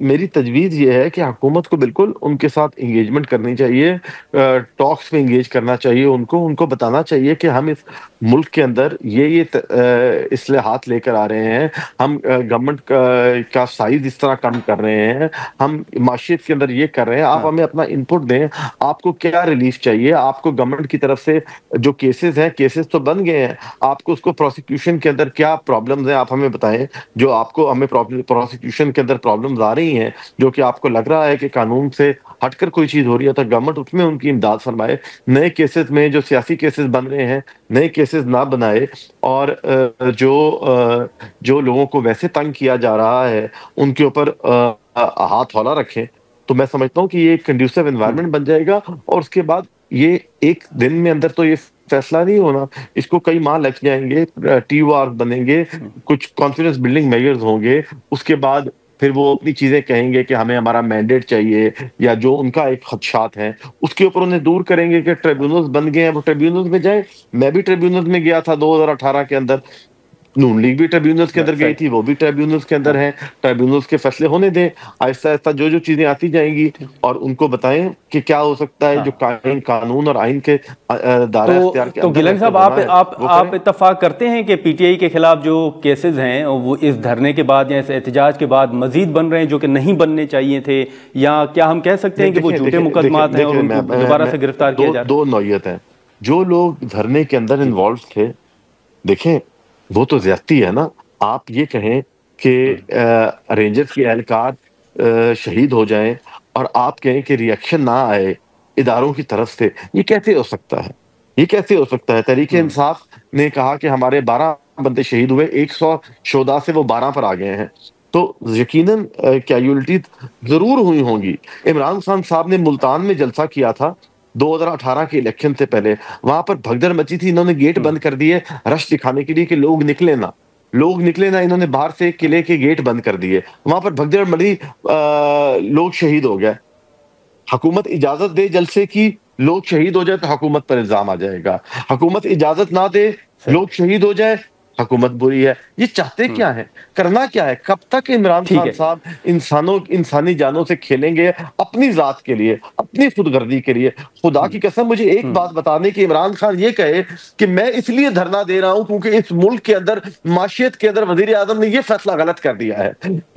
میری تجویز یہ ہے کہ حکومت کو بالکل ان کے ساتھ انگیجمنٹ کرنی چاہیے، ٹاکس میں انگیج کرنا چاہیے، ان کو بتانا چاہیے کہ ہم اس ملک کے اندر یہ اصلاحات لے کر آ رہے ہیں، ہم گورنمنٹ کا سائز اس طرح کم کر رہے ہیں، ہم معیشت کے اندر یہ کر رہے ہیں، آپ ہمیں اپنا انپٹ دیں، آپ کو کیا ریلیف چاہیے، آپ کو گورنمنٹ کی طرف سے جو کیسز ہیں، کیسز تو بن گئے ہیں، آپ کو اس کو پروسیکیوشن کے اندر کیا پرابلمز ہیں آپ ہمیں بتائیں، جو آپ کو ہمیں پروسیکیوشن کے اندر پرابلمز آ رہی ہیں، جو کہ آپ کو لگ رہا ہے کہ قانون سے ہٹ کر کوئی چیز ہو رہی ہے، تو گورنمنٹ اس میں ان کی امداد فرمائے، نئے کیسز میں جو سیاسی کیسز بن رہے ہیں نئے کیسز نہ بنائے، اور جو لوگوں کو ویسے تنگ کیا جا رہا ہے ان کے اوپر ہاتھ ہولہ رکھیں، تو میں سمجھتا ہوں کہ یہ ایک کنڈیوسو انوائرمنٹ بن جائے گا، اور اس کے بعد یہ ایک دن میں اندر تو یہ فیصلہ نہیں ہونا، اس کو کئی ماہ لگ جائیں گے، ٹی او آر بنیں گے، کچھ کانفیڈنس بلڈنگ میجرز ہوں گے، اس کے بعد پھر وہ اپنی چیزیں کہیں گے کہ ہمیں ہمارا مینڈیٹ چاہیے، یا جو ان کا ایک خدشات ہیں اس کے اوپر انہیں دور کریں گے کہ ٹریبیونلز بن گئے ہیں، وہ ٹریبیونلز میں جائیں۔ میں بھی ٹریبیونلز میں گیا تھا 2018 کے اندر، نون لیگ بھی ٹریبیونلز کے اندر گئی تھی، وہ بھی ٹریبیونلز کے اندر ہیں، ٹریبیونلز کے فیصلے ہونے دیں، آہستہ آہستہ جو چیزیں آتی جائیں گی، اور ان کو بتائیں کہ کیا ہو سکتا ہے، جو قانون اور آئین کے دائرہ اختیار کے تو اندر گیلانی صاحب وہ آپ کریں۔ اتفاق کرتے ہیں کہ پی ٹی آئی کے خلاف جو کیسز ہیں وہ اس دھرنے کے بعد یا اس احتجاج کے بعد مزید بن رہے ہیں جو کہ نہیں بننے چاہیے تھے، یا کیا ہم کہہ سکتے ہیں کہ وہ جھوٹے مقدمات ہیں اور ان کو دوبارہ سے گرفتار کیا جا رہا ہے؟ دو نوعیت ہیں، جو لوگ دھرنے کے اندر انوالو تھے، دیکھیں وہ تو زیادتی ہے نا، آپ یہ کہیں کہ رینجرز کے اہلکار شہید ہو جائیں اور آپ کہیں کہ ریئیکشن نہ آئے اداروں کی طرف سے، یہ کیسے ہو سکتا ہے؟ یہ کیسے ہو سکتا ہے؟ تحریک انصاف نے کہا کہ ہمارے 12 بندے شہید ہوئے، 100 شہداء سے وہ 12 پر آ گئے ہیں، تو یقیناً کیجویلٹی ضرور ہوئی ہوں گی۔ عمران خان صاحب نے ملتان میں جلسہ کیا تھا 2018 کے الیکشن سے پہلے، وہاں پر بھگدڑ مچی تھی، انہوں نے گیٹ بند کر دیے رش دکھانے کے لیے کہ لوگ نکلے نہ، انہوں نے باہر سے قلعے کے گیٹ بند کر دیے، وہاں پر بھگدڑ مچی، لوگ شہید ہو گئے۔ حکومت اجازت دے جلسے کی، لوگ شہید ہو جائے تو حکومت پر الزام آ جائے گا، حکومت اجازت نہ دے لوگ شہید ہو جائے، حکومت بری ہے۔ یہ چاہتے کیا ہے، کرنا کیا ہے؟ کب تک عمران خان صاحب انسانی جانوں سے کھیلیں گے اپنی ذات کے لیے، اپنی خود غرضی کے لیے؟ خدا کی قسم مجھے ایک بات بتانے کہ عمران خان یہ کہے کہ میں اس لیے دھرنا دے رہا ہوں کیونکہ اس ملک کے اندر معیشت کے اندر وزیر اعظم نے یہ فیصلہ غلط کر دیا ہے،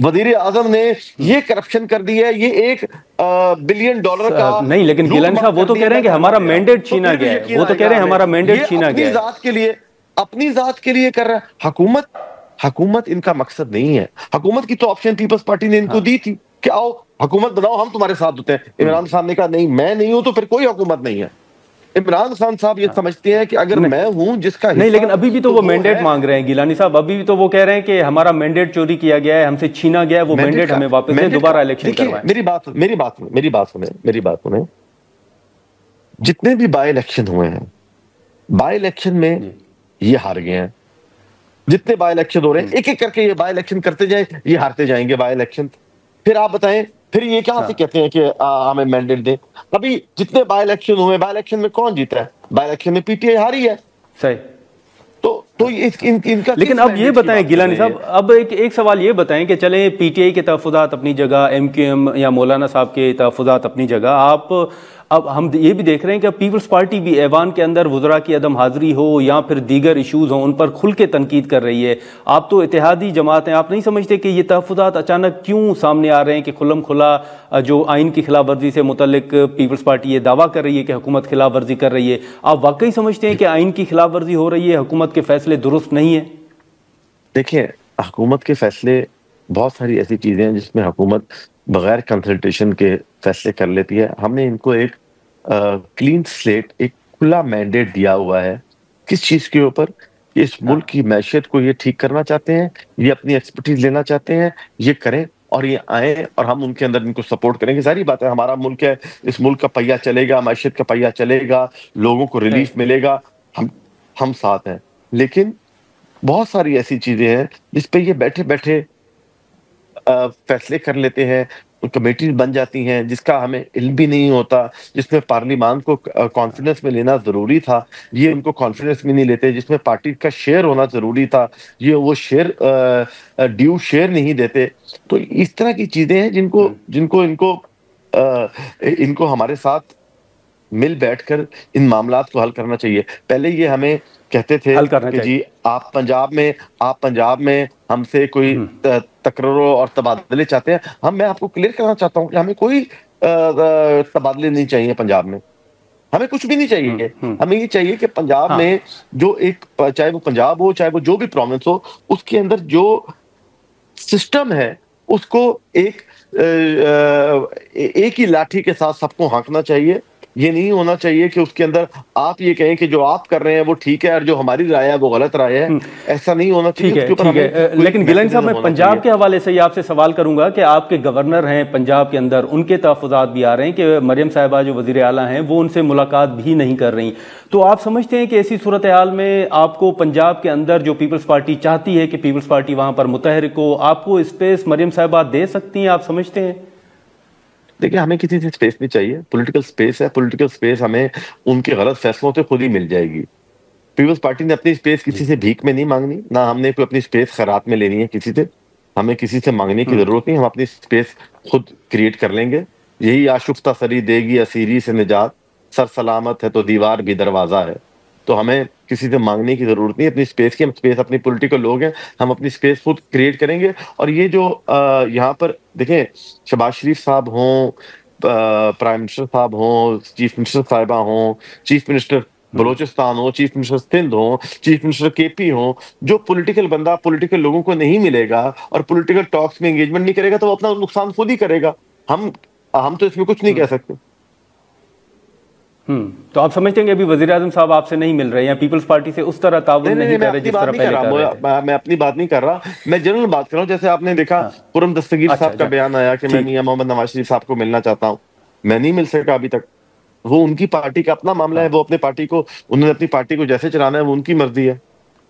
وزیر اعظم نے یہ کرپشن کر دی ہے، یہ $1 بلین کا نہیں، لیکن گیلانی صاحب وہ تو کہہ رہے ہیں کہ ہمارا مینڈیٹ چھینا گیا ہے، وہ تو کہہ رہے ہیں ہمارا مینڈیٹ چھینا گیا ہے، اپنی ذات کے لیے کر رہا ہے۔ حکومت ان کا مقصد نہیں ہے، حکومت کی تو آپشن پیپلز پارٹی نے ان کو دی تھی کہ آؤ حکومت بناؤ، ہم تمہارے ساتھ ہوتے ہیں۔ عمران خان نے کہا نہیں، میں نہیں ہوں تو پھر کوئی حکومت نہیں ہے۔ عمران خان صاحب یہ سمجھتے ہیں کہ اگر میں ہوں جس کا نہیں، لیکن ابھی بھی تو وہ مینڈیٹ مانگ رہے ہیں گیلانی صاحب، ابھی بھی تو وہ کہہ رہے ہیں کہ ہمارا مینڈیٹ چوری کیا گیا ہے، ہم سے چھینا گیا ہے، وہ مینڈیٹ ہمیں واپس دیں، دوبارہ الیکشن کروائیں۔ میری بات سنیں، جتنے بھی بائی الیکشن ہوئے ہیں، بائی الیکشن میں یہ ہار گئے ہیں، جتنے بائی الیکشن ہو رہے ہیں ایک ایک کر کے یہ بائی الیکشن کرتے جائیں، یہ ہارتے جائیں گے بائی الیکشن۔ پھر آپ بتائیں پھر یہ کہاں سے کہتے ہیں کہ ہمیں مینڈیٹ دیں؟ ابھی جتنے بائی الیکشن ہوئے، بائی الیکشن میں کون جیتا ہے؟ بائی الیکشن میں پی ٹی آئی ہاری ہے۔ صحیح۔ تو ان کا لیکن اب یہ بتائیں گیلانی صاحب، اب ایک سوال یہ بتائیں کہ چلیں پی ٹی آئی کے تحفظات اپنی جگہ، ایم کیو ایم یا مولانا صاحب کے تحفظات اپنی جگہ، اب ہم یہ بھی دیکھ رہے ہیں کہ پیپلز پارٹی بھی ایوان کے اندر وزراء کی عدم حاضری ہو یا پھر دیگر ایشوز ہوں ان پر کھل کے تنقید کر رہی ہے۔ آپ تو اتحادی جماعت ہیں، آپ نہیں سمجھتے کہ یہ تحفظات اچانک کیوں سامنے آ رہے ہیں کہ کھلم کھلا جو آئین کی خلاف ورزی سے متعلق پیپلز پارٹی یہ دعویٰ کر رہی ہے کہ حکومت خلاف ورزی کر رہی ہے؟ آپ واقعی سمجھتے ہیں کہ آئین کی خلاف ورزی ہو رہی ہے، حکومت کے فیصلے درست نہیں ہیں؟ دیکھیں، حکومت کے فیصلے بہت ساری ایسی چیزیں ہیں جس میں حکومت بغیر کنسلٹیشن کے فیصلے کر لیتی ہے۔ ہم نے ان کو ایک کلین سلیٹ، ایک کھلا مینڈیٹ دیا ہوا ہے کس چیز کے اوپر، کہ اس ملک کی معیشت کو یہ ٹھیک کرنا چاہتے ہیں، یہ اپنی ایکسپرٹیز لینا چاہتے ہیں، یہ کریں اور یہ آئیں اور ہم ان کے اندر ان کو سپورٹ کریں گے۔ ظاہری بات ہے ہمارا ملک ہے، اس ملک کا پہیہ چلے گا، معیشت کا پہیہ چلے گا، لوگوں کو ریلیف ملے گا، ہم ساتھ ہیں۔ لیکن بہت ساری ایسی چیزیں ہیں جس پہ یہ بیٹھے بیٹھے فیصلے کر لیتے ہیں، کمیٹیز بن جاتی ہیں جس کا ہمیں علم بھی نہیں ہوتا، جس میں پارلیمان کو کانفیڈنس میں لینا ضروری تھا، یہ ان کو کانفیڈنس میں نہیں لیتے، جس میں پارٹی کا شیئر ہونا ضروری تھا، یہ وہ شیئر ڈیو شیئر نہیں دیتے. تو اس طرح کی چیزیں ہیں ان کو ہمارے ساتھ مل بیٹھ کر ان معاملات کو حل کرنا چاہیے. پہلے یہ ہمیں کہتے تھے حل کرنا کہ چاہیے. جی آپ پنجاب میں ہم سے کوئی تقرر اور تبادلے چاہتے ہیں. میں آپ کو کلیئر کرنا چاہتا ہوں کہ ہمیں کوئی تبادلے نہیں چاہیے پنجاب میں، ہمیں کچھ بھی نہیں چاہیے. ہمیں یہ چاہیے کہ پنجاب ہاں میں جو ایک، چاہے وہ پنجاب ہو چاہے وہ جو بھی پروونس ہو، اس کے اندر جو سسٹم ہے اس کو ایک ہی لاٹھی کے ساتھ سب کو ہانکنا چاہیے. یہ نہیں ہونا چاہیے کہ اس کے اندر آپ یہ کہیں کہ جو آپ کر رہے ہیں وہ ٹھیک ہے اور جو ہماری رائے ہے وہ غلط رائے ہے. ایسا نہیں ہونا چاہیے. ٹھیک ہے ٹھیک ہے. لیکن گیلانی صاحب میں پنجاب کے حوالے سے یہ آپ سے سوال کروں گا کہ آپ کے گورنر ہیں پنجاب کے اندر، ان کے تحفظات بھی آ رہے ہیں کہ مریم صاحبہ جو وزیر اعلیٰ ہیں وہ ان سے ملاقات بھی نہیں کر رہی. تو آپ سمجھتے ہیں کہ ایسی صورتحال میں آپ کو پنجاب کے اندر جو پیپلز پارٹی چاہتی ہے کہ پیپلز پارٹی وہاں پر متحرک ہو، آپ کو اسپیس مریم صاحبہ دے سکتی ہیں، آپ سمجھتے ہیں؟ دیکھیں ہمیں کسی سے سپیس نہیں چاہیے. پولیٹیکل سپیس ہے، پولیٹیکل سپیس ہمیں ان کے غلط فیصلوں سے خود ہی مل جائے گی. پیپلز پارٹی نے اپنی سپیس کسی سے بھیک میں نہیں مانگنی، نہ ہم نے کوئی اپنی سپیس خیرات میں لینی ہے کسی سے. ہمیں کسی سے مانگنے کی ضرورت نہیں، ہم اپنی سپیس خود کریٹ کر لیں گے. یہی آشفتہ سری دے گی اسیری سے نجات، سر سلامت ہے تو دیوار بھی دروازہ ہے. تو ہمیں کسی سے مانگنے کی ضرورت نہیں اپنی سپیس کی. ہم سپیس اپنی پولیٹیکل لوگ ہیں، ہم اپنی سپیس خود کریٹ کریں گے. اور یہ جو یہاں پر دیکھیں شہباز شریف صاحب ہوں، پرائم منسٹر صاحب ہوں، چیف منسٹر صاحبہ ہوں، چیف منسٹر بلوچستان ہو، چیف منسٹر سندھ ہوں، چیف منسٹر کے پی ہوں، جو پولیٹیکل بندہ پولیٹیکل لوگوں کو نہیں ملے گا اور پولیٹیکل ٹاکس میں انگیجمنٹ نہیں کرے گا تو وہ اپنا نقصان خود ہی کرے گا. ہم تو اس میں کچھ نہیں کہہ سکتے. تو آپ سمجھتے ہیں کہ ابھی وزیر اعظم صاحب آپ سے نہیں مل رہے ہیں، پیپلز پارٹی سے اس طرح تعاون نہیں کر رہے جس طرح پہلے کر رہے تھے؟ میں اپنی بات نہیں کر رہا، میں جنرل بات کر رہا ہوں. جیسے آپ نے دیکھا خرم دستگیر صاحب کا بیان آیا کہ میں میاں محمد نواز شریف صاحب کو ملنا چاہتا ہوں. میں نہیں مل سکا ابھی تک. وہ ان کی پارٹی کا اپنا معاملہ ہے، وہ اپنے پارٹی کو، انہوں نے اپنی پارٹی کو جیسے چلانا ہے وہ ان کی مرضی ہے.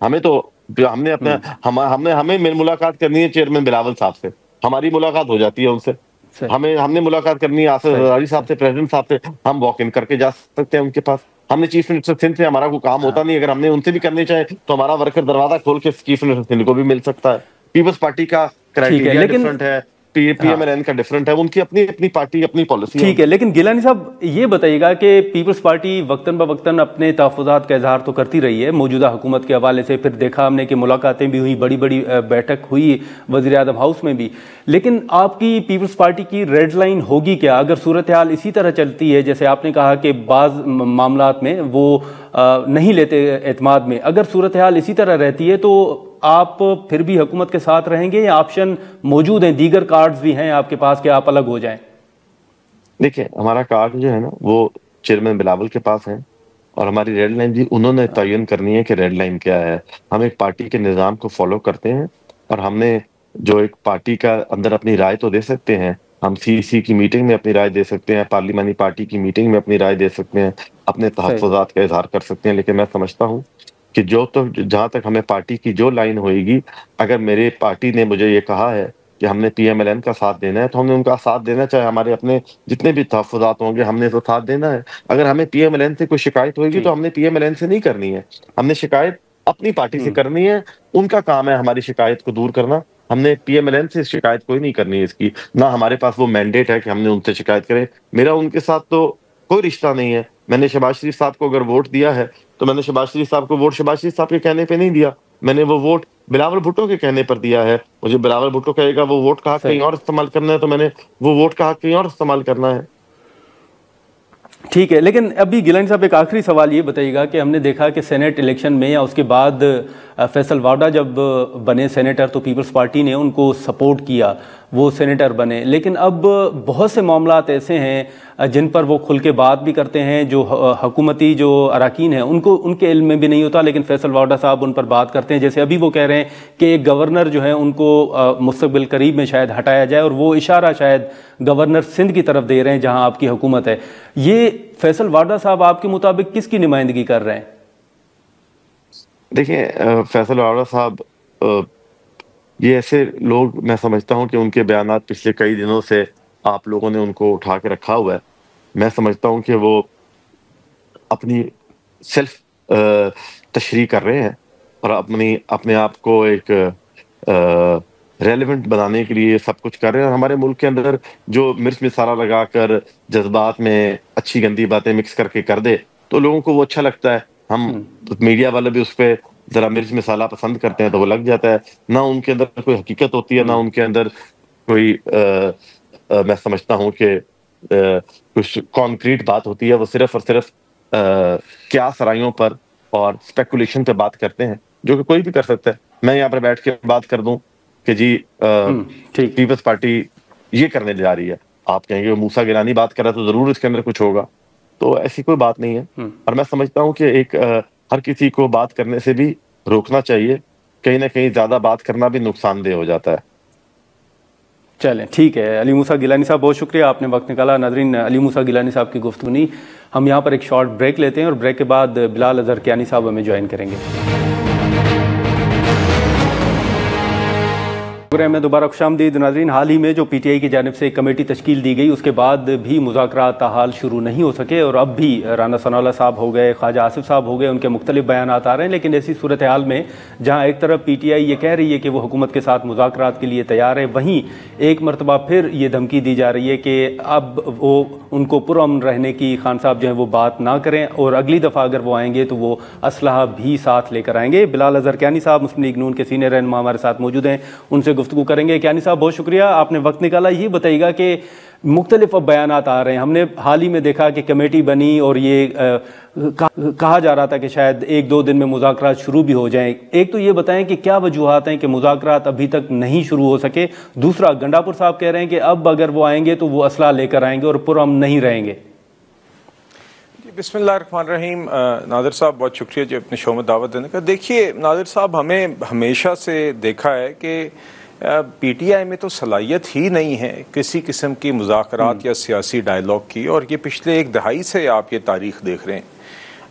ہمیں تو ہمیں ملاقات کرنی ہے چیئرمین بلاول صاحب سے، ہماری ملاقات ہو جاتی ہے ان سے. ہم نے ملاقات کرنی ہے آصف زرداری صاحب سے، پریزیڈنٹ صاحب سے، ہم واک ان کر کے جا سکتے ہیں ان کے پاس. ہم نے چیف منسٹر سندھ سے، ہمارا کوئی کام ہوتا نہیں، اگر ہم نے ان سے بھی کرنے چاہے تو ہمارا ورکر دروازہ کھول کے چیف منسٹر سندھ کو بھی مل سکتا ہے. پیپلز پارٹی کا کرائٹیریا ڈفرنٹ ہے، پی ایم ایل این کا ڈفرنٹ ہے، ان کی اپنی پارٹی اپنی پالیسی ہے. ٹھیک ہے، لیکن گیلانی صاحب یہ بتائیے گا کہ پیپلز پارٹی وقتاً بوقتاً اپنے تحفظات کا اظہار تو کرتی رہی ہے موجودہ حکومت کے حوالے سے. پھر دیکھا ہم نے کہ ملاقاتیں بھی ہوئی، بڑی بڑی بیٹھک ہوئی وزیر اعظم ہاؤس میں بھی. لیکن آپ کی پیپلز پارٹی کی ریڈ لائن ہوگی کیا اگر صورتحال اسی طرح چلتی ہے؟ جیسے آپ نے کہا کہ بعض معاملات میں وہ نہیں لیتے اعتماد میں، اگر صورتحال اسی طرح رہتی ہے تو آپ پھر بھی حکومت کے ساتھ رہیں گے یا آپشن موجود ہیں، دیگر کارڈز بھی ہیں آپ کے پاس کہ آپ الگ ہو جائیں؟ دیکھیں ہمارا کارڈ جو ہے نا وہ چیئرمین بلاول کے پاس ہے، اور ہماری ریڈ لائن بھی انہوں نے تعین کرنی ہے کہ ریڈ لائن کیا ہے. ہم ایک پارٹی کے نظام کو فالو کرتے ہیں اور ہم نے جو ایک پارٹی کا اندر اپنی رائے تو دے سکتے ہیں. ہم سی کی میٹنگ میں اپنی رائے دے سکتے ہیں، پارلیمانی پارٹی کی میٹنگ میں اپنی رائے دے سکتے ہیں، اپنے تحفظات کا اظہار کر سکتے ہیں. لیکن میں سمجھتا ہوں کہ جہاں تک ہمیں پارٹی کی جو لائن ہوئے گی، اگر میرے پارٹی نے مجھے یہ کہا ہے کہ ہم نے پی ایم ایل این کا ساتھ دینا ہے تو ہم نے ان کا ساتھ دینا، چاہے ہمارے اپنے جتنے بھی تحفظات ہوں گے ہم نے تو ساتھ دینا ہے. اگر ہمیں پی ایم ایل این سے کوئی شکایت ہوئے گی تو ہم نے پی ایم ایل این سے نہیں کرنی ہے، ہم نے شکایت اپنی پارٹی سے کرنی ہے. ان کا کام ہے ہماری شکایت کو دور کرنا. ہم نے پی ایم ایل این سے شکایت کوئی نہیں کرنی ہے اس کی، نہ ہمارے پاس وہ مینڈیٹ ہے کہ ہم نے ان سے شکایت کرے. میرا ان کے ساتھ تو کوئی رشتہ نہیں ہے. میں نے شہباز شریف صاحب کو اگر ووٹ دیا ہے تو میں نے شہباز شریف صاحب کو ووٹ شہباز شریف صاحب کے کہنے پہ نہیں دیا، میں نے وہ ووٹ بلاول بھٹو کے کہنے پر دیا ہے. مجھے بلاول بھٹو کہے گا وہ ووٹ کا حق کہیں اور استعمال کرنا ہے تو میں نے وہ ووٹ کا حق کہیں اور استعمال کرنا ہے. ٹھیک ہے، لیکن ابھی گیلانی صاحب ایک آخری سوال یہ بتائیے گا کہ ہم نے دیکھا کہ سینٹ الیکشن میں یا اس کے بعد فیصل واڈا جب بنے سینیٹر تو پیپلز پارٹی نے ان کو سپورٹ کیا، وہ سینیٹر بنے. لیکن اب بہت سے معاملات ایسے ہیں جن پر وہ کھل کے بات بھی کرتے ہیں، جو حکومتی جو اراکین ہیں ان کے علم میں بھی نہیں ہوتا، لیکن فیصل واڈا صاحب ان پر بات کرتے ہیں. جیسے ابھی وہ کہہ رہے ہیں کہ ایک گورنر جو ہے ان کو مستقبل قریب میں شاید ہٹایا جائے، اور وہ اشارہ شاید گورنر سندھ کی طرف دے رہے ہیں جہاں آپ کی حکومت ہے. یہ فیصل واڈا صاحب آپ کے مطابق کس کی نمائندگی کر رہے ہیں؟ دیکھیں فیصل واڈا صاحب یہ ایسے لوگ، میں سمجھتا ہوں کہ ان کے بیانات پچھلے کئی دنوں سے آپ لوگوں نے ان کو اٹھا کے رکھا ہوا ہے. میں سمجھتا ہوں کہ وہ اپنی سیلف تشریح کر رہے ہیں اور اپنے آپ کو ایک ریلیونٹ بنانے کے لیے سب کچھ کر رہے ہیں. اور ہمارے ملک کے اندر جو مرچ مسالہ لگا کر جذبات میں اچھی گندی باتیں مکس کر کے کر دے تو لوگوں کو وہ اچھا لگتا ہے. ہم میڈیا والے بھی اس پہ ذرا مرچ مسالہ پسند کرتے ہیں تو وہ لگ جاتا ہے. نہ ان کے اندر کوئی حقیقت ہوتی ہے، نہ ان کے اندر کوئی میں سمجھتا ہوں کہ کچھ کانکریٹ بات ہوتی ہے. وہ صرف اور صرف کیا سرائیوں پر اور اسپیکولیشن پہ بات کرتے ہیں، جو کہ کوئی بھی کر سکتا ہے. میں یہاں پر بیٹھ کے بات کر دوں کہ جی پیپلز پارٹی یہ کرنے جا رہی ہے، آپ کہیں گے موسیٰ گیلانی بات کر رہا ہے تو ضرور اس کے اندر کچھ ہوگا. تو ایسی کوئی بات نہیں ہے. اور میں سمجھتا ہوں کہ ایک ہر کسی کو بات کرنے سے بھی روکنا چاہیے. کہیں نہ کہیں زیادہ بات کرنا بھی نقصان دہ ہو جاتا ہے. چلیں ٹھیک ہے. علی موسیٰ گیلانی صاحب بہت شکریہ، آپ نے وقت نکالا. ناظرین، علی موسیٰ گیلانی صاحب کی گفتگو نہیں، ہم یہاں پر ایک شارٹ بریک لیتے ہیں اور بریک کے بعد بلال اظہر کیانی صاحب ہمیں جوائن کریں گے. پروگرام میں دوبارہ خوش آمدید. ناظرین، حال ہی میں جو پی ٹی آئی کی جانب سے ایک کمیٹی تشکیل دی گئی، اس کے بعد بھی مذاکرات تاحال شروع نہیں ہو سکے اور اب بھی رانا ثناءاللہ صاحب ہو گئے، خواجہ آصف صاحب ہو گئے، ان کے مختلف بیانات آ رہے ہیں. لیکن ایسی صورتحال میں جہاں ایک طرف پی ٹی آئی یہ کہہ رہی ہے کہ وہ حکومت کے ساتھ مذاکرات کے لیے تیار ہے، وہیں ایک مرتبہ پھر یہ دھمکی دی جا رہی ہے کہ اب وہ ان کو پرامن رہنے کی خان صاحب جو ہیں وہ بات نہ کریں اور اگلی دفعہ اگر وہ آئیں گے تو وہ اسلحہ بھی ساتھ لے کر آئیں گے. بلال اظہر کیانی صاحب مسلم لیگ نون کے سینئر رہنما ہمارے ساتھ موجود ہیں، ان سے گفتگو کریں گے. کیانی صاحب بہت شکریہ، آپ نے وقت نکالا. یہ بتائیے گا کہ مختلف اب بیانات آ رہے ہیں، ہم نے حال ہی میں دیکھا کہ کمیٹی بنی اور یہ کہا جا رہا تھا کہ شاید ایک دو دن میں مذاکرات شروع بھی ہو جائیں. ایک تو یہ بتائیں کہ کیا وجوہات ہیں کہ مذاکرات ابھی تک نہیں شروع ہو سکے. دوسرا، گنڈاپور صاحب کہہ رہے ہیں کہ اب اگر وہ آئیں گے تو وہ اسلحہ لے کر آئیں گے اور پرامن نہیں رہیں گے. بسم اللہ الرحمن الرحیم. ناظر صاحب بہت شکریہ جو اپنے شو میں دعوت دینے کا. دیکھیے ناظر صاحب، ہمیں ہمیشہ سے دیکھا ہے کہ پی ٹی آئی میں تو صلاحیت ہی نہیں ہے کسی قسم کی مذاکرات یا سیاسی ڈائیلاگ کی، اور یہ پچھلے ایک دہائی سے آپ یہ تاریخ دیکھ رہے ہیں.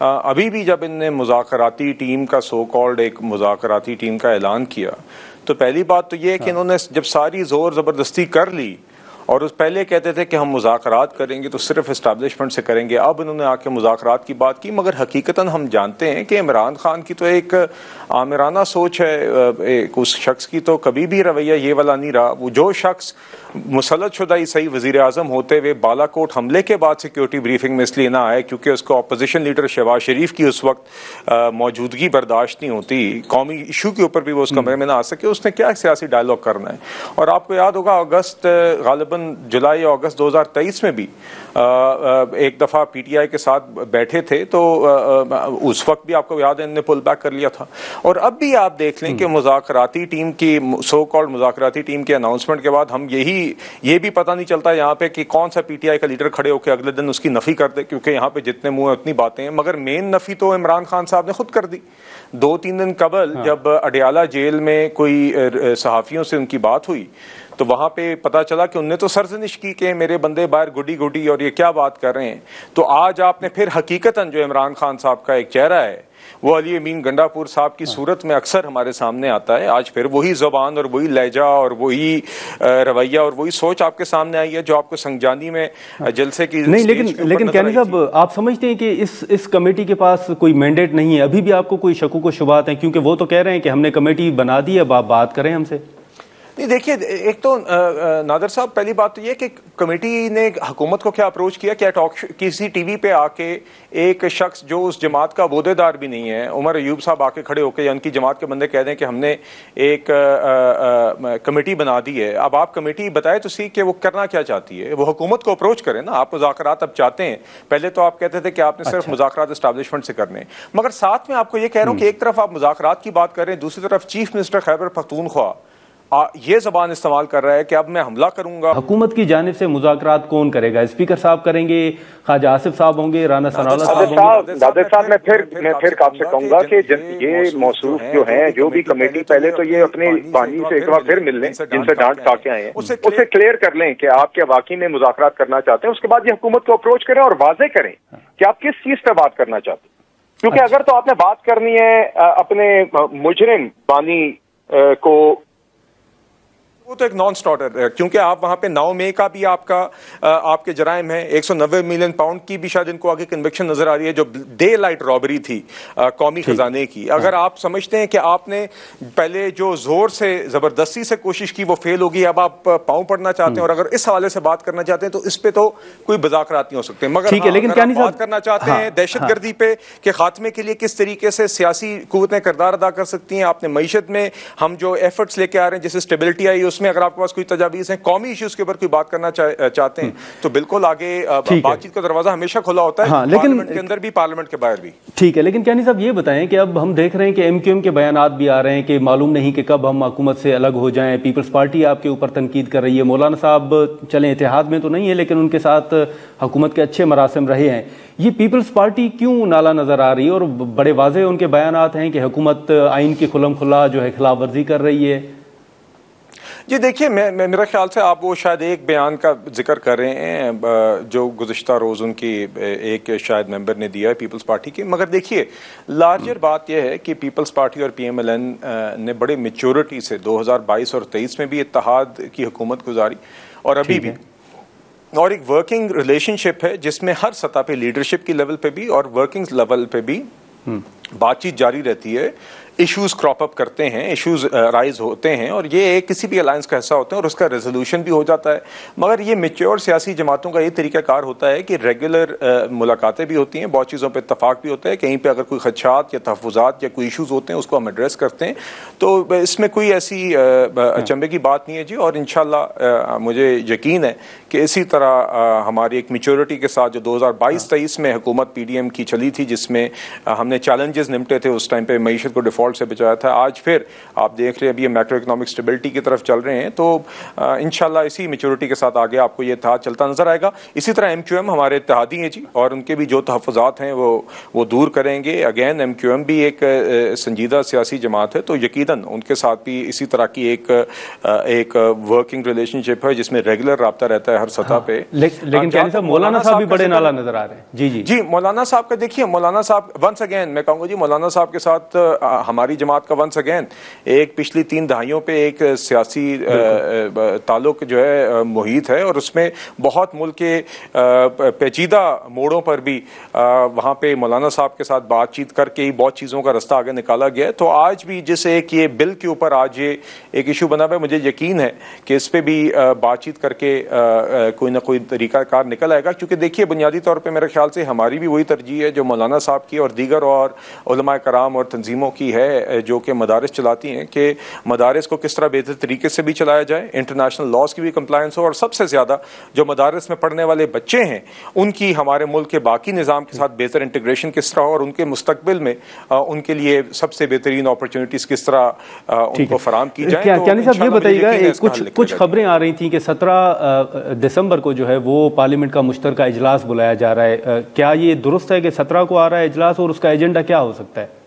ابھی بھی جب ان نے مذاکراتی ٹیم کا سو کالڈ ایک مذاکراتی ٹیم کا اعلان کیا تو پہلی بات تو یہ ہے کہ انہوں نے جب ساری زور زبردستی کر لی اور اس پہلے کہتے تھے کہ ہم مذاکرات کریں گے تو صرف اسٹیبلشمنٹ سے کریں گے، اب انہوں نے آ کے مذاکرات کی بات کی. مگر حقیقتاً ہم جانتے ہیں کہ عمران خان کی تو ایک آمرانہ سوچ ہے، اس شخص کی تو کبھی بھی رویہ یہ والا نہیں رہا. وہ جو شخص مسلط شدہ عیسائی وزیر اعظم ہوتے ہوئے بالا کوٹ حملے کے بعد سیکیورٹی بریفنگ میں اس لیے نہ آئے کیونکہ اس کو اپوزیشن لیڈر شہباز شریف کی اس وقت موجودگی برداشت نہیں ہوتی، قومی ایشو کے اوپر بھی وہ اس کمرے میں نہ آ سکے. اس نے کیا سیاسی ڈائلاگ کرنا ہے؟ اور آپ کو یاد ہوگا اگست، غالباً جولائی یا اگست 2023 میں بھی ایک دفعہ پی ٹی آئی کے ساتھ بیٹھے تھے تو اس وقت بھی آپ کو یاد ہے انہوں نے پل بیک کر لیا تھا. اور اب بھی آپ دیکھ لیں کہ مذاکراتی ٹیم کی سو کالڈ مذاکراتی ٹیم کے اناؤنسمنٹ کے بعد ہم یہ بھی پتہ نہیں چلتا یہاں پہ کہ کون سا پی ٹی آئی کا لیڈر کھڑے ہو کے اگلے دن اس کی نفی کر دے، کیونکہ یہاں پہ جتنے منہ ہیں اتنی باتیں ہیں. مگر مین نفی تو عمران خان صاحب نے خود کر دی. 2-3 دن قبل جب اڈیالہ جیل میں کوئی صحافیوں سے ان کی بات ہوئی تو وہاں پہ پتا چلا کہ انہوں نے تو سرزنش کی کہ میرے بندے باہر گڈی گڈی اور یہ کیا بات کر رہے ہیں. تو آج آپ نے پھر حقیقتاً جو عمران خان صاحب کا ایک چہرہ ہے وہ علی امین گنڈاپور صاحب کی صورت میں اکثر ہمارے سامنے آتا ہے. آج پھر وہی زبان اور وہی لہجہ اور وہی رویہ اور وہی سوچ آپ کے سامنے آئی ہے جو آپ کو سنگجانی میں جلسے کی نہیں. لیکن کیانی صاحب، آپ سمجھتے ہیں کہ اس کمیٹی کے پاس کوئی مینڈیٹ نہیں ہے؟ ابھی بھی آپ کو کوئی شکوک و شبہات ہیں؟ کیونکہ وہ تو کہہ رہے ہیں کہ ہم نے کمیٹی بنا دی، اب آپ بات کریں ہم سے. نہیں دیکھیے، ایک تو نادر صاحب پہلی بات تو یہ کہ کمیٹی نے حکومت کو کیا اپروچ کیا کہ کسی ٹی وی پہ آ کے ایک شخص جو اس جماعت کا عہدے دار بھی نہیں ہے، عمر ایوب صاحب آ کے کھڑے ہو کے یا ان کی جماعت کے بندے کہہ دیں کہ ہم نے ایک کمیٹی بنا دی ہے. اب آپ کمیٹی بتائے تو سی کہ وہ کرنا کیا چاہتی ہے، وہ حکومت کو اپروچ کریں نا. آپ مذاکرات اب چاہتے ہیں، پہلے تو آپ کہتے تھے کہ آپ نے صرف مذاکرات اسٹیبلشمنٹ سے کرنے، مگر ساتھ میں آپ کو یہ کہہ رہا ہوں کہ ایک طرف آپ مذاکرات کی بات کر رہے ہیں، دوسری طرف چیف منسٹر خیبر پختونخوا یہ زبان استعمال کر رہا ہے کہ اب میں حملہ کروں گا. حکومت کی جانب سے مذاکرات کون کرے گا؟ اسپیکر صاحب کریں گے، خواجہ آصف صاحب ہوں گے، رانا ثناءاللہ صاحب ہوں گے؟ نادر صاحب، میں پھر آپ سے کہوں گا کہ یہ موصوف جو ہیں، جو بھی کمیٹی، پہلے تو یہ اپنے بانی سے ایک بار پھر مل لیں جن سے ڈانٹ کھا کے آئے ہیں، اسے کلیئر کر لیں کہ آپ کے واقعی میں مذاکرات کرنا چاہتے ہیں. اس کے بعد یہ حکومت کو اپروچ کریں اور واضح کریں کہ آپ کس چیز پہ بات کرنا چاہتے ہیں. کیونکہ اگر تو آپ نے بات کرنی ہے اپنے مجرم بانی کو وہ تو ایک نان اسٹارٹر ہے کیونکہ آپ وہاں پہ 9 مئی کا بھی آپ کے جرائم ہے, 190 ملین پاؤنڈ کی بھی شاید ان کو آگے کنوکشن نظر آ رہی ہے جو ڈے لائٹ رابری تھی قومی خزانے کی. اگر آپ سمجھتے ہیں کہ آپ نے پہلے جو زور سے زبردستی سے کوشش کی وہ فیل ہوگی, اب آپ پاؤں پڑنا چاہتے ہیں اور اگر اس حوالے سے بات کرنا چاہتے ہیں تو اس پہ تو کوئی مذاکرات نہیں ہو سکتے. مگر اگر آپ بات کرنا چاہتے ہیں دہشت گردی پہ کہ خاتمے کے لیے کس طریقے سے سیاسی قوتیں کردار ادا کر سکتی ہیں, آپ نے معیشت میں ہم جو ایفرٹس لے کے آ رہے ہیں جیسے اسٹیبلٹی آئی اس میں اگر آپ کے پاس کوئی تجاویز ہیں قومی ایشوز کے اوپر کوئی بات کرنا چاہتے ہیں تو بالکل آگے بات چیت کا دروازہ ہمیشہ کھلا ہوتا ہے, پارلیمنٹ کے اندر بھی پارلیمنٹ کے باہر بھی. ٹھیک ہے, لیکن کیانی صاحب یہ بتائیں کہ اب ہم دیکھ رہے ہیں کہ ایم کیو ایم کے بیانات بھی آ رہے ہیں کہ معلوم نہیں کہ کب ہم حکومت سے الگ ہو جائیں, پیپلز پارٹی آپ کے اوپر تنقید کر رہی ہے, مولانا صاحب چلیں اتحاد میں تو نہیں ہے لیکن ان کے ساتھ حکومت کے اچھے مراسم رہے ہیں, یہ پیپلز پارٹی کیوں نالا نظر آ رہی ہے اور بڑے واضح ان کے بیانات ہیں کہ حکومت آئین کی کھلم کھلا جو ہے خلاف ورزی کر رہی ہے؟ جی دیکھیے میرا خیال سے آپ وہ شاید ایک بیان کا ذکر کر رہے ہیں جو گزشتہ روز ان کی ایک شاید ممبر نے دیا ہے پیپلز پارٹی کی, مگر دیکھیے لارجر بات یہ ہے کہ پیپلز پارٹی اور پی ایم ایل این نے بڑے میچورٹی سے 2022 اور 23 میں بھی اتحاد کی حکومت گزاری اور ابھی بھی, اور ایک ورکنگ ریلیشن شپ ہے جس میں ہر سطح پہ لیڈرشپ کی لیول پہ بھی اور ورکنگ لیول پہ بھی بات چیت جاری رہتی ہے, ایشوز کراپ اپ کرتے ہیں, ایشوز رائز ہوتے ہیں اور یہ کسی بھی الائنس کا حصہ ہوتے ہیں اور اس کا ریزولوشن بھی ہو جاتا ہے. مگر یہ میچور سیاسی جماعتوں کا یہ طریقہ کار ہوتا ہے کہ ریگولر ملاقاتیں بھی ہوتی ہیں, بہت چیزوں پہ اتفاق بھی ہوتا ہے, کہیں پہ اگر کوئی خدشات یا تحفظات یا کوئی ایشوز ہوتے ہیں اس کو ہم ایڈریس کرتے ہیں, تو اس میں کوئی ایسی اچنبے کی بات نہیں ہے جی. اور انشاءاللہ مجھے یقین ہے کہ اسی طرح ہماری ایک میچورٹی کے ساتھ جو 2022-23 میں حکومت پی ڈی ایم کی چلی تھی جس میں ہم نے چیلنجز نمٹے تھے, اس ٹائم پہ معیشت کو ڈیفالٹ سے بچایا تھا, آج پھر آپ دیکھ رہے ہیں ابھی یہ میکرو اکنامک اسٹیبلٹی کی طرف چل رہے ہیں, تو انشاءاللہ اسی میچورٹی کے ساتھ آگے آپ کو یہ اتحاد چلتا نظر آئے گا. اسی طرح ایم کیو ایم ہمارے اتحادی ہیں جی اور ان کے بھی جو تحفظات ہیں وہ دور کریں گے. اگین ایم کیو ایم بھی ایک سنجیدہ سیاسی جماعت ہے تو یقیناً ان کے ساتھ بھی اسی طرح کی ایک ورکنگ ریلیشن شپ ہے جس میں ریگولر رابطہ رہتا ہے ہر سطح پہ. لیکن مولانا صاحب بھی بڑے نالا نظر آ رہے ہیں. جی مولانا صاحب کا دیکھیے, مولانا صاحب ونس اگین میں کہوں گا جی مولانا صاحب کے ساتھ ہماری جماعت کا ونس اگین ایک پچھلی 3 دہائیوں پہ ایک سیاسی تعلق جو ہے محیط ہے اور اس میں بہت ملک کے پیچیدہ موڑوں پر بھی وہاں پہ مولانا صاحب کے ساتھ بات چیت کر کے ہی بہت چیزوں کا رستہ آگے نکالا گیا ہے. تو آج بھی جس ایک یہ بل کے اوپر آج یہ ایک ایشو بنا ہوا ہے, مجھے یقین ہے کہ اس پہ بھی بات چیت کر کے کوئی نہ کوئی طریقہ کار نکل آئے گا. کیونکہ دیکھیے بنیادی طور پہ میرے خیال سے ہماری بھی وہی ترجیح ہے جو مولانا صاحب کی اور دیگر اور علماء کرام اور تنظیموں کی ہے جو کہ مدارس چلاتی ہیں کہ مدارس کو کس طرح بہتر طریقے سے بھی چلایا جائے, انٹرنیشنل لاز کی بھی کمپلائنس ہو, اور سب سے زیادہ جو مدارس میں پڑھنے والے بچے ہیں ان کی ہمارے ملک کے باقی نظام کے ساتھ بہتر انٹیگریشن کس طرح ہو اور ان کے مستقبل میں ان کے لیے سب سے بہترین اپرچونٹیز کس طرح ان کو فراہم کی جائیں. کیانی صاحب یہ بتائیے گا, کچھ خبریں آ رہی تھیں کہ 17 دسمبر کو جو ہے وہ پارلیمنٹ کا مشترکہ اجلاس بلایا جا رہا ہے, کیا یہ درست ہے کہ 17 کو آ رہا ہے اجلاس اور اس کا ایجنڈا کیا ہو سکتا ہے؟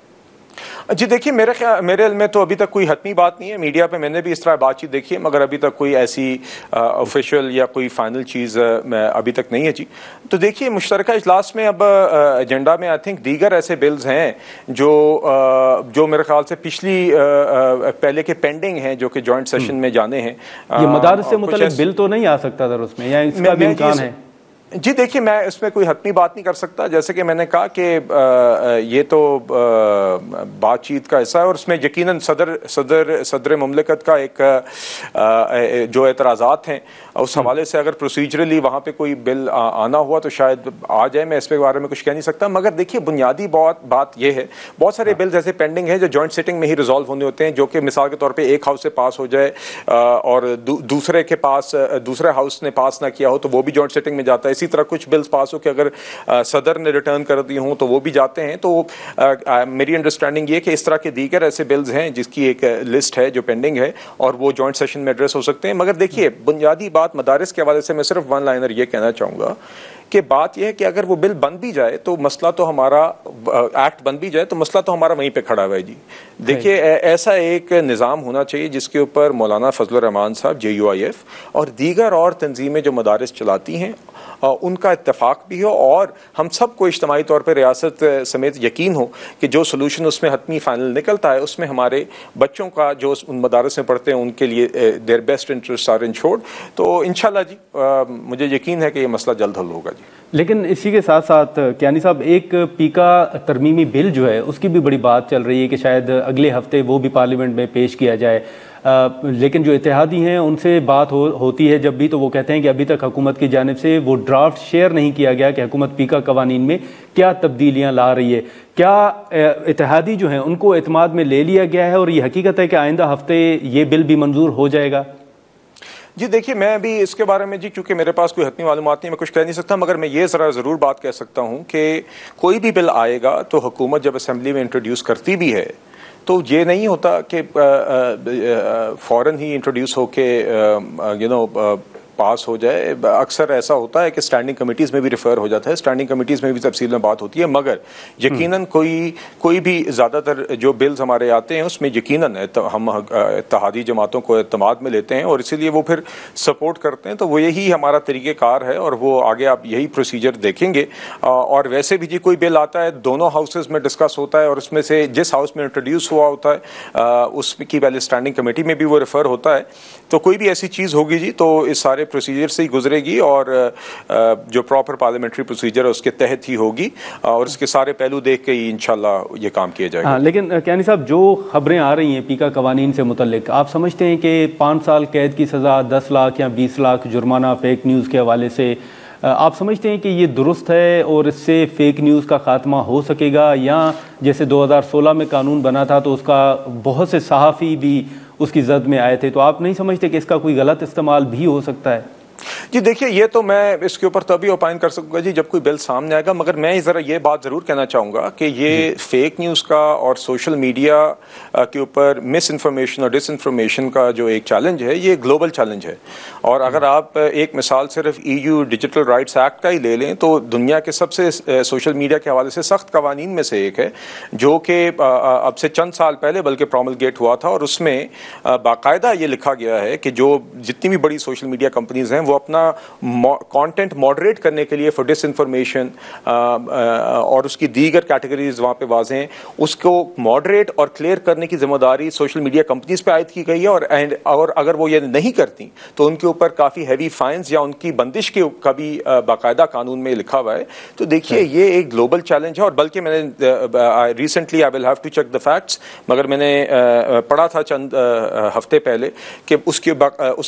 جی دیکھیے میرے علم میں تو ابھی تک کوئی حتمی بات نہیں ہے, میڈیا پہ میں نے بھی اس طرح بات چیت دیکھی ہے مگر ابھی تک کوئی ایسی آفیشیل یا کوئی فائنل چیز ابھی تک نہیں ہے جی. تو دیکھیے مشترکہ اجلاس میں اب ایجنڈا میں آئی تھنک دیگر ایسے بلز ہیں جو میرے خیال سے پہلے کے پینڈنگ ہیں جو کہ جوائنٹ سیشن میں جانے ہیں. یہ مدارس سے متعلق بل تو نہیں آ سکتا تھا اس میں, یا اس کا بھی امکان ہے؟ جی دیکھیے میں اس میں کوئی حتمی بات نہیں کر سکتا, جیسے کہ میں نے کہا کہ یہ تو بات چیت کا حصہ ہے اور اس میں یقیناً صدر مملکت کا ایک جو اعتراضات ہیں اس حوالے سے اگر پروسیجرلی وہاں پہ کوئی بل آنا ہوا تو شاید آ جائے, میں اس کے بارے میں کچھ کہہ نہیں سکتا. مگر دیکھیے بنیادی بات یہ ہے, بہت سارے بلز ایسے پینڈنگ ہیں جو جوائنٹ سیٹنگ میں ہی ریزالو ہونے ہوتے ہیں, جو کہ مثال کے طور پہ ایک ہاؤس سے پاس ہو جائے اور دوسرے ہاؤس نے پاس نہ کیا ہو تو وہ بھی جوائنٹ سیٹنگ میں جاتا ہے. اسی طرح کچھ بلز پاس ہو کہ اگر صدر نے ریٹرن کر دی ہوں تو وہ بھی جاتے ہیں. تو میری انڈرسٹینڈنگ یہ کہ اس طرح کے دیگر ایسے بلز ہیں جس کی ایک لسٹ ہے جو پینڈنگ ہے اور وہ جوائنٹ سیشن میں ایڈریس ہو سکتے ہیں. مگر دیکھیے بنیادی بات مدارس کے حوالے سے میں صرف ون لائنر یہ کہنا چاہوں گا کہ بات یہ ہے کہ اگر وہ بل بن بھی جائے تو مسئلہ تو ہمارا ایکٹ بن بھی جائے تو مسئلہ تو ہمارا وہیں پہ کھڑا ہوا ہے جی. دیکھیے ایسا ایک نظام ہونا چاہیے جس کے اوپر مولانا فضل الرحمان صاحب JUIF اور دیگر اور تنظیمیں جو مدارس چلاتی ہیں ان کا اتفاق بھی ہو اور ہم سب کو اجتماعی طور پہ ریاست سمیت یقین ہو کہ جو سلوشن اس میں حتمی فائنل نکلتا ہے اس میں ہمارے بچوں کا جو ان مدارس میں پڑھتے ہیں ان کے لیے their best interests are ensured. تو انشاءاللہ جی مجھے یقین ہے کہ یہ مسئلہ جلد حل ہوگا جی. لیکن اسی کے ساتھ ساتھ کیانی صاحب ایک پیکا ترمیمی بل جو ہے اس کی بھی بڑی بات چل رہی ہے کہ شاید اگلے ہفتے وہ بھی پارلیمنٹ میں پیش کیا جائے، لیکن جو اتحادی ہیں ان سے بات ہوتی ہے جب بھی تو وہ کہتے ہیں کہ ابھی تک حکومت کی جانب سے وہ ڈرافٹ شیئر نہیں کیا گیا کہ حکومت پیکا قوانین میں کیا تبدیلیاں لا رہی ہے. کیا اتحادی جو ہیں ان کو اعتماد میں لے لیا گیا ہے اور یہ حقیقت ہے کہ آئندہ ہفتے یہ بل بھی منظور ہو جائے گا؟ جی دیکھیے میں ابھی اس کے بارے میں جی چونکہ میرے پاس کوئی حتمی معلومات نہیں میں کچھ کہہ نہیں سکتا، مگر میں یہ ضرور بات کہہ سکتا ہوں کہ کوئی بھی بل آئے گا تو حکومت جب اسمبلی میں انٹروڈیوس کرتی بھی ہے تو یہ نہیں ہوتا کہ فوراً ہی انٹروڈیوس ہو کے پاس ہو جائے. اکثر ایسا ہوتا ہے کہ اسٹینڈنگ کمیٹیز میں بھی ریفر ہو جاتا ہے، اسٹینڈنگ کمیٹیز میں بھی تفصیل میں بات ہوتی ہے، مگر یقیناً کوئی بھی زیادہ تر جو بلز ہمارے آتے ہیں اس میں یقیناً ہم اتحادی جماعتوں کو اعتماد میں لیتے ہیں اور اسی لیے وہ پھر سپورٹ کرتے ہیں. تو وہ یہی ہمارا طریقہ کار ہے اور وہ آگے آپ یہی پروسیجر دیکھیں گے. اور ویسے بھی جی کوئی بل آتا ہے دونوں ہاؤسز میں ڈسکس ہوتا ہے اور اس میں سے جس ہاؤس میں انٹروڈیوس ہوا ہوتا ہے اس کی پہلے اسٹینڈنگ کمیٹی میں بھی وہ ریفر ہوتا ہے. تو کوئی بھی ایسی چیز ہوگی جی تو اس سارے پروسیجر سے ہی گزرے گی اور جو پراپر پارلیمنٹری پروسیجر ہے اس کے تحت ہی ہوگی اور اس کے سارے پہلو دیکھ کے ہی انشاءاللہ یہ کام کیا جائے گا. لیکن کیانی صاحب جو خبریں آ رہی ہیں پیکا قوانین سے متعلق، آپ سمجھتے ہیں کہ 5 سال قید کی سزا، 10 لاکھ یا 20 لاکھ جرمانہ فیک نیوز کے حوالے سے، آپ سمجھتے ہیں کہ یہ درست ہے اور اس سے فیک نیوز کا خاتمہ ہو سکے گا، یا جیسے 2016 میں قانون بنا تھا تو اس کا بہت سے صحافی بھی اس کی زد میں آئے تھے، تو آپ نہیں سمجھتے کہ اس کا کوئی غلط استعمال بھی ہو سکتا ہے؟ جی دیکھیے یہ تو میں اس کے اوپر تبھی اوپائن کر سکوں گا جی جب کوئی بل سامنے آئے گا، مگر میں ذرا یہ بات ضرور کہنا چاہوں گا کہ یہ فیک نیوز کا اور سوشل میڈیا کے اوپر مس انفارمیشن اور ڈس انفارمیشن کا جو ایک چیلنج ہے یہ گلوبل چیلنج ہے. اور اگر آپ ایک مثال صرف EU ڈیجیٹل رائٹس ایکٹ کا ہی لے لیں تو دنیا کے سب سے سوشل میڈیا کے حوالے سے سخت قوانین میں سے ایک ہے جو کہ اب سے چند سال پہلے بلکہ پروملگیٹ ہوا تھا، اور اس میں باقاعدہ یہ لکھا گیا ہے کہ جو جتنی بھی بڑی سوشل میڈیا کمپنیز ہیں وہ اپنا کانٹینٹ ماڈریٹ کرنے کے لیے فار ڈس انفارمیشن اور اس کی دیگر کیٹیگریز وہاں پہ واضح ہیں، اس کو ماڈریٹ اور کلیئر کرنے کی ذمہ داری سوشل میڈیا کمپنیز پہ عائد کی گئی ہے. اور اگر وہ یہ نہیں کرتی تو ان کے اوپر کافی ہیوی فائنز یا ان کی بندش کے کا بھی باقاعدہ قانون میں لکھا ہوا ہے. تو دیکھیے یہ ایک گلوبل چیلنج ہے اور بلکہ میں نے recently I will have to check the facts, مگر میں نے پڑھا تھا چند ہفتے پہلے کہ اس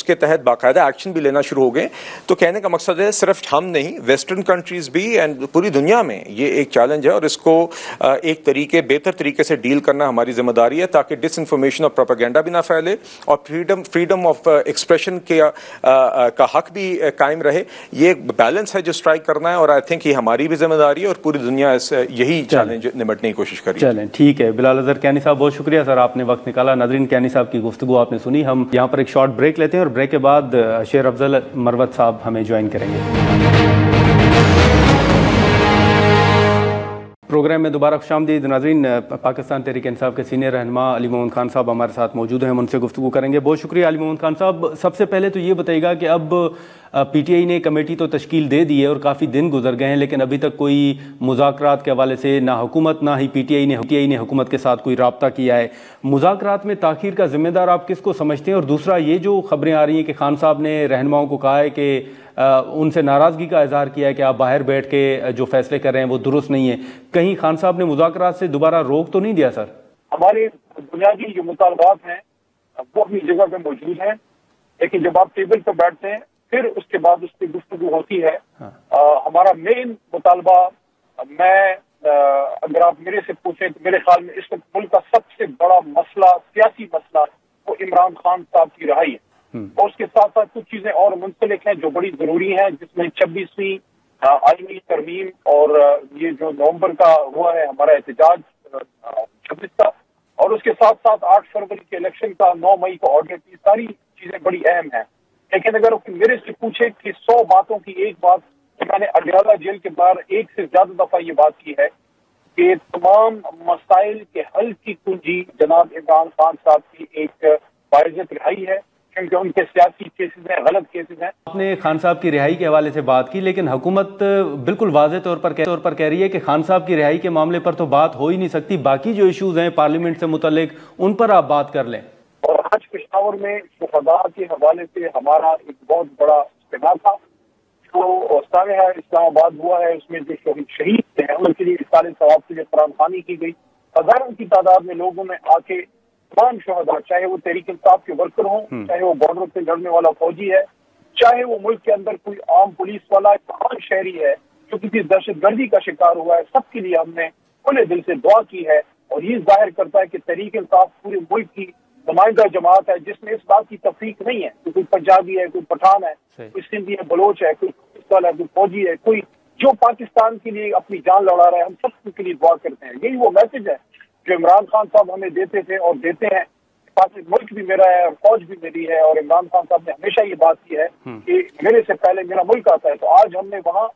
کے تحت باقاعدہ ایکشن بھی لینا شروع ہو گئے. تو کہنے کا مقصد ہے صرف ہم نہیں، ویسٹرن کنٹریز بھی اینڈ پوری دنیا میں یہ ایک چیلنج ہے اور اس کو ایک بہتر طریقے سے ڈیل کرنا ہماری ذمہ داری ہے تاکہ ڈس انفارمیشن اور پروپیگنڈا بھی نہ پھیلے اور فریڈم آف ایکسپریشن کا حق بھی قائم رہے. یہ ایک بیلنس ہے جو اسٹرائک کرنا ہے اور آئی تھنک یہ ہماری بھی ذمہ داری ہے اور پوری دنیا اس یہی چیلنج نمٹنے کی کوشش کری. چلیں ٹھیک ہے. بلال اظہر کیانی صاحب بہت شکریہ سر، آپ نے وقت نکالا. ناظرین کیانی صاحب کی گفتگو آپ نے سنی. ہم یہاں پر ایک شارٹ بریک لیتے ہیں اور بریک کے بعد شیر افضل مروت صاحب ہمیں جوائن کریں گے. پروگرام میں دوبارہ خوش آمدید. ناظرین پاکستان تحریک انصاف کے سینئر رہنما علی محمد خان صاحب ہمارے ساتھ موجود ہیں، ہم ان سے گفتگو کریں گے. بہت شکریہ علی محمد خان صاحب. سب سے پہلے تو یہ بتائیے گا کہ اب PTI نے کمیٹی تو تشکیل دے دی ہے اور کافی دن گزر گئے ہیں لیکن ابھی تک کوئی مذاکرات کے حوالے سے نہ حکومت نہ ہی PTI نے حکومت کے ساتھ کوئی رابطہ کیا ہے. مذاکرات میں تاخیر کا ذمہ دار آپ کس کو سمجھتے ہیں؟ اور دوسرا یہ جو خبریں آ رہی ہیں کہ خان صاحب نے رہنماؤں کو کہا ہے کہ ان سے ناراضگی کا اظہار کیا ہے کہ آپ باہر بیٹھ کے جو فیصلے کر رہے ہیں وہ درست نہیں ہے، کہیں خان صاحب نے مذاکرات سے دوبارہ روک تو نہیں دیا؟ سر ہمارے بنیادی جو مطالبات ہیں وہ اپنی جگہ پہ موجود ہیں، لیکن جب آپ ٹیبل پہ بیٹھتے ہیں پھر اس کے بعد اس کی گفتگو ہوتی ہے. ہمارا مین مطالبہ، اگر آپ میرے سے پوچھیں تو میرے خیال میں اس وقت ملک کا سب سے بڑا مسئلہ، سیاسی مسئلہ، وہ عمران خان صاحب کی رہائی ہے. اور اس کے ساتھ ساتھ کچھ چیزیں اور منسلک ہیں جو بڑی ضروری ہیں، جس میں 26ویں آئینی ترمیم اور یہ جو نومبر کا ہوا ہے ہمارا احتجاج 26 کا، اور اس کے ساتھ ساتھ 8 فروری کے الیکشن کا 9 مئی کو آرڈر، کی ساری چیزیں بڑی اہم ہیں. لیکن اگر میرے سے پوچھے کہ 100 باتوں کی ایک بات کہ میں نے اڈیالہ جیل کے باہر ایک سے زیادہ دفعہ یہ بات کی ہے کہ تمام مسائل کے حل کی کنجی جناب عمران خان صاحب کی ایک باعزت رہائی ہے، کیونکہ ان کے سیاسی کیسز ہیں، غلط کیسز ہیں۔ آپ نے خان صاحب کی رہائی کے حوالے سے بات کی، لیکن حکومت بالکل واضح طور پر کہہ رہی ہے کہ خان صاحب کی رہائی کے معاملے پر تو بات ہو ہی نہیں سکتی، باقی جو ایشوز ہیں پارلیمنٹ سے متعلق ان پر آپ بات کر لیں۔ اور آج پشاور میں شہداء کے حوالے سے ہمارا ایک بہت بڑا اجتماع تھا جو سانحہ اسلام آباد ہوا ہے، اس میں جو شہید ہیں ان کے لیے اصالِ ثواب کے لیے قرآن خوانی کی گئی۔ ہزاروں کی تعداد میں لوگوں نے آ کے تمام شہداء، چاہے وہ تحریک انصاف کے ورکر ہوں، چاہے وہ بارڈر پہ لڑنے والا فوجی ہے، چاہے وہ ملک کے اندر کوئی عام پولیس والا عام شہری ہے جو کسی دہشت گردی کا شکار ہوا ہے، سب کے لیے ہم نے کھلے دل سے دعا کی ہے۔ اور یہ ظاہر کرتا ہے کہ تحریک انصاف پورے ملک کی نمائندہ جماعت ہے، جس میں اس بات کی تفریق نہیں ہے کہ کوئی پنجابی ہے، کوئی پٹھان ہے، کوئی سندھی ہے، بلوچ ہے، کوئی پاکستان ہے، کوئی فوجی ہے، کوئی جو پاکستان کے لیے اپنی جان لڑا رہا ہے، ہم سب کے لیے دعا کرتے ہیں۔ یہی وہ میسج ہے جو عمران خان صاحب ہمیں دیتے تھے اور دیتے ہیں۔ ملک بھی میرا ہے اور فوج بھی میری ہے، اور عمران خان صاحب نے ہمیشہ یہ بات کی ہے کہ میرے سے پہلے میرا ملک آتا ہے۔ تو آج ہم نے وہاں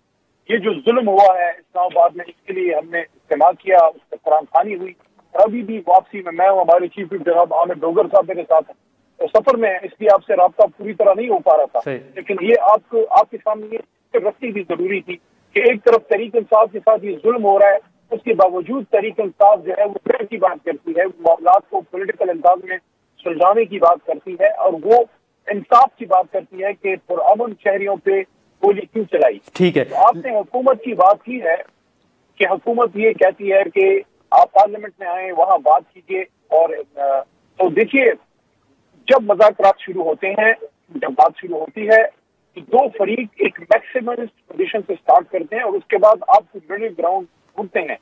یہ جو ظلم ہوا ہے اسلام آباد میں، اس کے لیے ہم نے اجتماع کیا، اس سے قرآن خوانی ہوئی، اور ابھی بھی واپسی میں ہوں، ہمارے چیف وپ جناب عامر ڈوگر صاحب میرے ساتھ ہیں، تو سفر میں اس لیے آپ سے رابطہ پوری طرح نہیں ہو پا رہا تھا، لیکن یہ آپ کے سامنے یہ رکھنی بھی ضروری تھی کہ ایک طرف تحریک انصاف کے ساتھ یہ ظلم ہو رہا ہے، اس کے باوجود تحریک انصاف جو ہے وہ پھر کی بات کرتی ہے، معاملات کو پولیٹیکل انداز میں سلجھانے کی بات کرتی ہے، اور وہ انصاف کی بات کرتی ہے کہ پرامن شہریوں پہ گولی کیوں چلائی۔ ٹھیک ہے، آپ نے حکومت کی بات کی ہے کہ حکومت یہ کہتی ہے کہ آپ پارلیمنٹ میں آئیں، وہاں بات کیجیے، اور تو دیکھیے جب مذاکرات شروع ہوتے ہیں، جب بات شروع ہوتی ہے تو دو فریق ایک میکسیملسٹ پوزیشن سے سٹارٹ کرتے ہیں اور اس کے بعد آپ کو مڈل گراؤنڈ ڈھونڈتے ہیں۔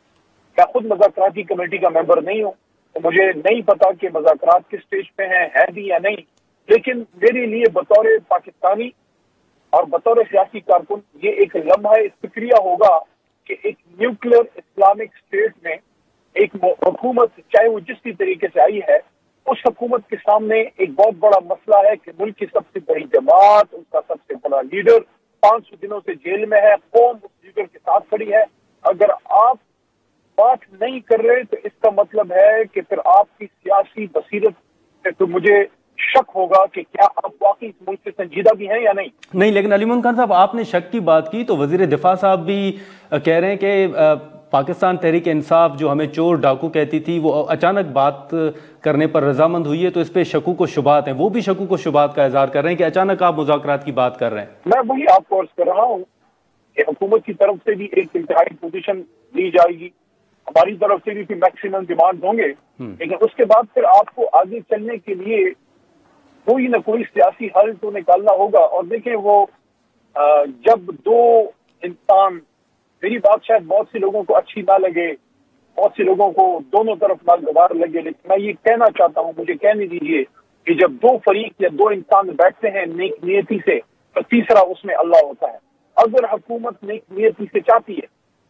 میں خود مذاکراتی کمیٹی کا ممبر نہیں ہوں، تو مجھے نہیں پتا کہ مذاکرات کس سٹیج پہ ہیں بھی یا نہیں، لیکن میرے لیے بطور پاکستانی اور بطور سیاسی کارکن یہ ایک لمحہ فکریہ ہوگا کہ ایک نیوکلیر اسلامک اسٹیٹ میں ایک حکومت، چاہے وہ جس بھی طریقے سے آئی ہے، اس حکومت کے سامنے ایک بہت بڑا مسئلہ ہے کہ ملک کی سب سے بڑی جماعت، اس کا سب سے بڑا لیڈر 500 دنوں سے جیل میں ہے، قوم اس لیڈر کے ساتھ کھڑی ہے۔ اگر آپ بات نہیں کر رہے تو اس کا مطلب ہے کہ پھر آپ کی سیاسی بصیرت سے تو مجھے شک ہوگا کہ کیا آپ واقعی اس ملک سے سنجیدہ بھی ہیں یا نہیں۔ لیکن علی محمد خان صاحب، آپ نے شک کی بات کی تو وزیر دفاع صاحب بھی کہہ رہے ہیں کہ پاکستان تحریک انصاف جو ہمیں چور ڈاکو کہتی تھی وہ اچانک بات کرنے پر رضامند ہوئی ہے، تو اس پہ شکوک و شبہات ہیں، وہ بھی شکوک و شبہات کا اظہار کر رہے ہیں کہ اچانک آپ مذاکرات کی بات کر رہے ہیں۔ میں وہی آپ کو عرض کر رہا ہوں کہ حکومت کی طرف سے بھی ایک انتہائی پوزیشن لی جائے گی، ہماری طرف سے بھی میکسیمم ڈیمانڈ ہوں گے، لیکن اس کے بعد پھر آپ کو آگے چلنے کے لیے کوئی نہ کوئی سیاسی حل تو نکالنا ہوگا۔ اور دیکھیں وہ جب دو انسان، میری بات شاید بہت سے لوگوں کو اچھی نہ لگے، بہت سے لوگوں کو دونوں طرف ناگوار لگے، لیکن میں یہ کہنا چاہتا ہوں، مجھے کہنے دیجیے کہ جب دو فریق یا دو انسان بیٹھتے ہیں نیک نیتی سے، تو تیسرا اس میں اللہ ہوتا ہے۔ اگر حکومت نیک نیتی سے چاہتی ہے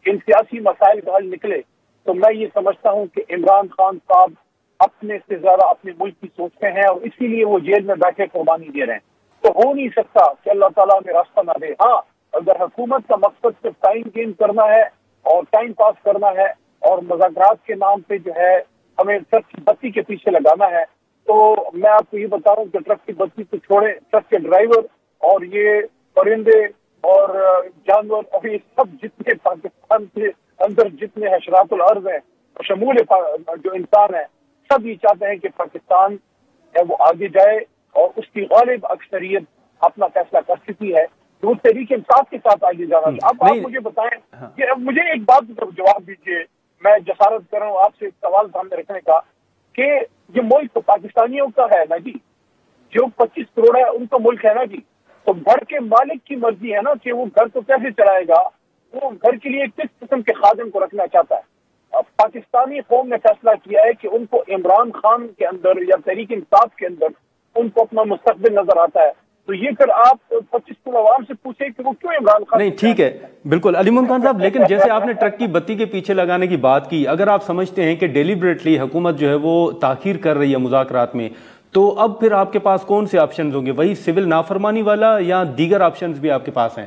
کہ ان سیاسی مسائل کا حل نکلے، تو میں یہ سمجھتا ہوں کہ عمران خان صاحب اپنے سے زیادہ اپنے ملک کی سوچتے ہیں، اور اسی لیے وہ جیل میں بیٹھے قربانی دے رہے ہیں۔ تو ہو نہیں سکتا کہ اللہ تعالیٰ ہمیں راستہ نہ دے۔ ہاں، اگر حکومت کا مقصد صرف ٹائم گین کرنا ہے اور ٹائم پاس کرنا ہے اور مذاکرات کے نام پہ جو ہے ہمیں ٹرک کی بتی کے پیچھے لگانا ہے، تو میں آپ کو یہ بتاؤں کہ ٹرک کی بتی کو چھوڑیں، ٹرک کے ڈرائیور اور یہ پرندے اور جانور اور یہ سب جتنے پاکستان کے اندر جتنے حشرات الارض ہیں، شمول جو انسان ہے، سب یہ چاہتے ہیں کہ پاکستان ہے وہ آگے جائے، اور اس کی غالب اکثریت اپنا فیصلہ کر چکی ہے کہ وہ تحریک انصاف کے ساتھ آگے جانا ہے۔ اب آپ مجھے بتائیں کہ اب مجھے ایک بات کا جواب دیجیے، میں جسارت کر رہا ہوں آپ سے ایک سوال سامنے رکھنے کا، کہ یہ ملک تو پاکستانیوں کا ہے نا جی، جو 25 کروڑ ہے ان کا ملک ہے نا جی، تو گھر کے مالک کی مرضی ہے نا کہ وہ گھر کو کیسے چلائے گا، وہ گھر کے لیے کس قسم کے خادم کو رکھنا چاہتا ہے۔ اب پاکستانی قوم نے فیصلہ کیا ہے کہ ان کو عمران خان کے اندر یا تحریک انصاف کے اندر ان کو اپنا مستقبل نظر آتا ہے، تو یہ پھر آپ 25 کروڑ عوام سے پوچھیں کہ وہ کیوں عمران خان۔ نہیں ٹھیک ہے، بالکل علی محمد خان صاحب، لیکن جیسے آپ نے ٹرک کی بتی کے پیچھے لگانے کی بات کی، اگر آپ سمجھتے ہیں کہ ڈیلیبریٹلی حکومت جو ہے وہ تاخیر کر رہی ہے مذاکرات میں، تو اب پھر آپ کے پاس کون سے آپشنز ہوں گے؟ وہی سول نافرمانی والا یا دیگر آپشنز بھی آپ کے پاس ہیں؟